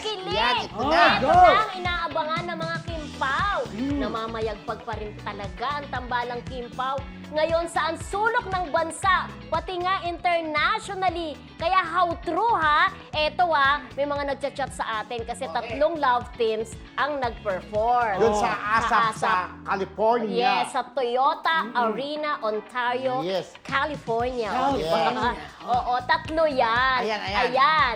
Kilig! Yan, ito Oh, na. Ito go! na ang inaabangan ng mga Kimpaw. Namamayagpag pa rin talaga ang tambalang Kimpaw ngayon sa sulok ng bansa, pati nga internationally. Kaya how true ha? Eto may mga nagchat-chat sa atin kasi tatlong love teams ang nag-perform. Doon sa ASAP sa California. Yes, sa Toyota Arena, Ontario, Yes. California. California. Oo, tatlo yan. Ayan.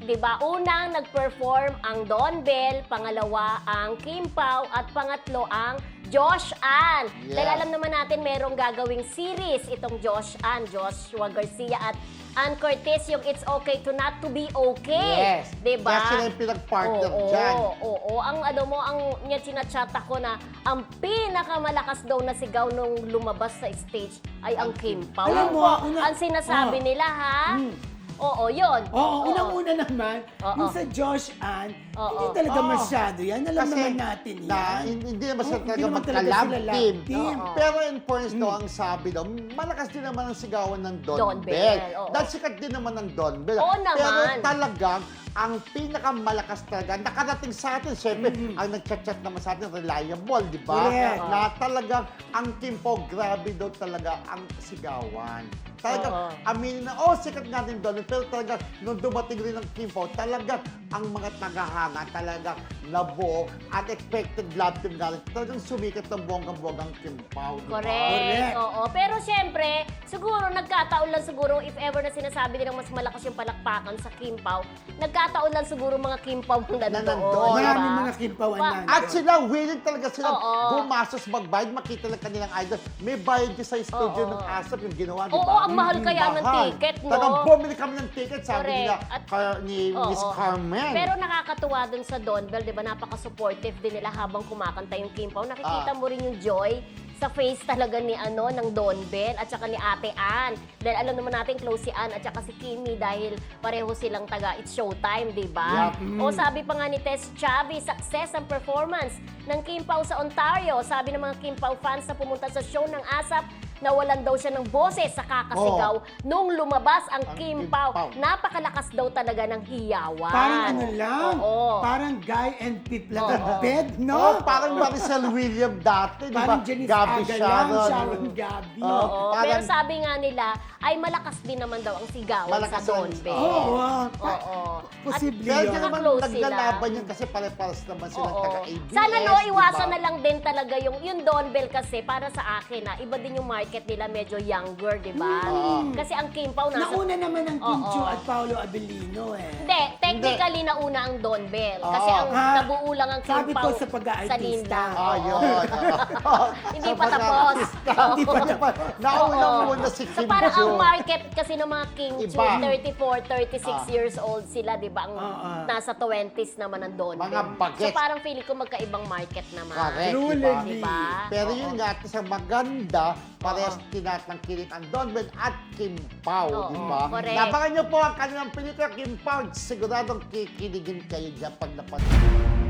Diba? Unang nag-perform ang Don Bell, pangalawa ang Kim Pao, at pangatlo ang Josh Ann. Yeah. Dahil alam naman natin merong gagawing series itong Josh Ann, Joshua Garcia at Ann Curtis, yung It's Okay to Not to Be Okay. Yes. Diba? Kaya sila yung pinag-partner Oo, dyan. Oo, ang niya sinachat ako na ang pinakamalakas daw na sigaw nung lumabas sa stage ay ang Kim Pao. Alam mo, Ang sinasabi nila ha? Oo, yun. Oo, unang-una naman, Oo. yung sa Josh Ann, Oo. hindi talaga Oo. masyado yan. Alam Kasi naman natin yan. hindi naman sila Hindi talaga naman talaga magka-love sila love team. team. Oo. Pero in fairness daw, ang sabi daw, malakas din naman ang sigawan ng Don Don Bell. Bell, oo. Dahil sikat din naman ng Don Bell. Oo naman. Pero talagang, ang pinakamalakas talaga, nakarating sa atin, syempre, ang nag-chat-chat naman sa atin, reliable, di ba? Correct. Na talagang, ang team po, grabe daw talaga ang sigawan. Talagang, aminin na, sikat nga din Don Bell, pero talagang, nung dumating rin ang team po, talagang, ang mga tagahanga, talagang nabuo, unexpected love team nga rin, talagang sumikat ng bonggang-bonggang Kim Pao. di ba? Correct. Oo. Pero syempre, siguro nagkataon lang siguro if ever na sinasabi nilang mas malakas yung palakpakan sa Kim Pao, nagkataon lang siguro mga Kim Pao na nandoon. nandoon. Maraming diba? mga kimpawan Pa- na. At sila, willing talaga silang Oo. gumastos, magbayad, makita lang kanilang idol. May bayad din sa studio Oo. ng ASAP yung ginawa, di ba? Oo, ang mahal kaya ng Mahal. ticket, no? Talagang bumili kami ng ticket, sabi Correct. nila, At- ni Miss Oo. Carmen. Pero nakakatuwa dun sa Don Bell, di ba? Napaka-supportive din nila habang kumakanta yung Kim Pao. Nakikita mo rin yung joy sa face talaga ng Don Bell at saka ni Ate Ann. Dahil alam naman natin close si Ann at saka si Kimi dahil pareho silang taga It's Showtime, di ba? O sabi pa nga ni Tess Chavez, success ang performance ng Kim Pao sa Ontario. Sabi ng mga Kim Pao fans na pumunta sa show ng ASAP, nawalan daw siya ng boses sa kakasigaw nung lumabas ang Kim Pao. Napakalakas daw talaga ng hiyawan. Parang ano lang, Oo. parang Guy and Pete lang Oo. ang bed, Oh, no? parang Maricel William dati, di ba? Parang Janice Gabby Aga lang, Sharon. Sharon Gabi. Oo. Oo, Parang- pero sabi nga nila, ay malakas din naman daw ang sigawan Malakas sa Don ang- Bell. Oo. Oo. Posible Pero yun. di naman Naka-close naglalaban sila. yun kasi pare-pares naman silang Oo. taga-ABS. Sana di iwasan ba? na lang din talaga yung Don Bell kasi para sa akin iba din yung market nila, medyo younger, di ba? Kasi ang Kim Pao nasa... Nauna naman ang Kim Oo. Chu at Paolo Abelino eh. Hindi, technically nauna ang Don Bell. Kasi Oo. ang nabuo lang ang Kim Sabi ko Pao sa pag-aartista. Linda. Yun. Hindi pa tapos. Hindi pa tapos. Nauna Oo. muna si So Kim parang ang Chu. market kasi ng mga King Chu, Iba. 34, 36 years old sila, di ba? Ang nasa 20s naman ang Don Mga Bell. bagets. So parang feeling ko magkaibang market naman. Correct, Truly. di ba? Di ba? Pero Oo. yun nga, at sa maganda, parehas tinatangkilik ang Don Bell at Kim Pao, Oo, di ba? correct. Nabangan niyo po ang kanilang pelikula, Kim Pao. Siguradong kikiligin kayo dyan pag napanood.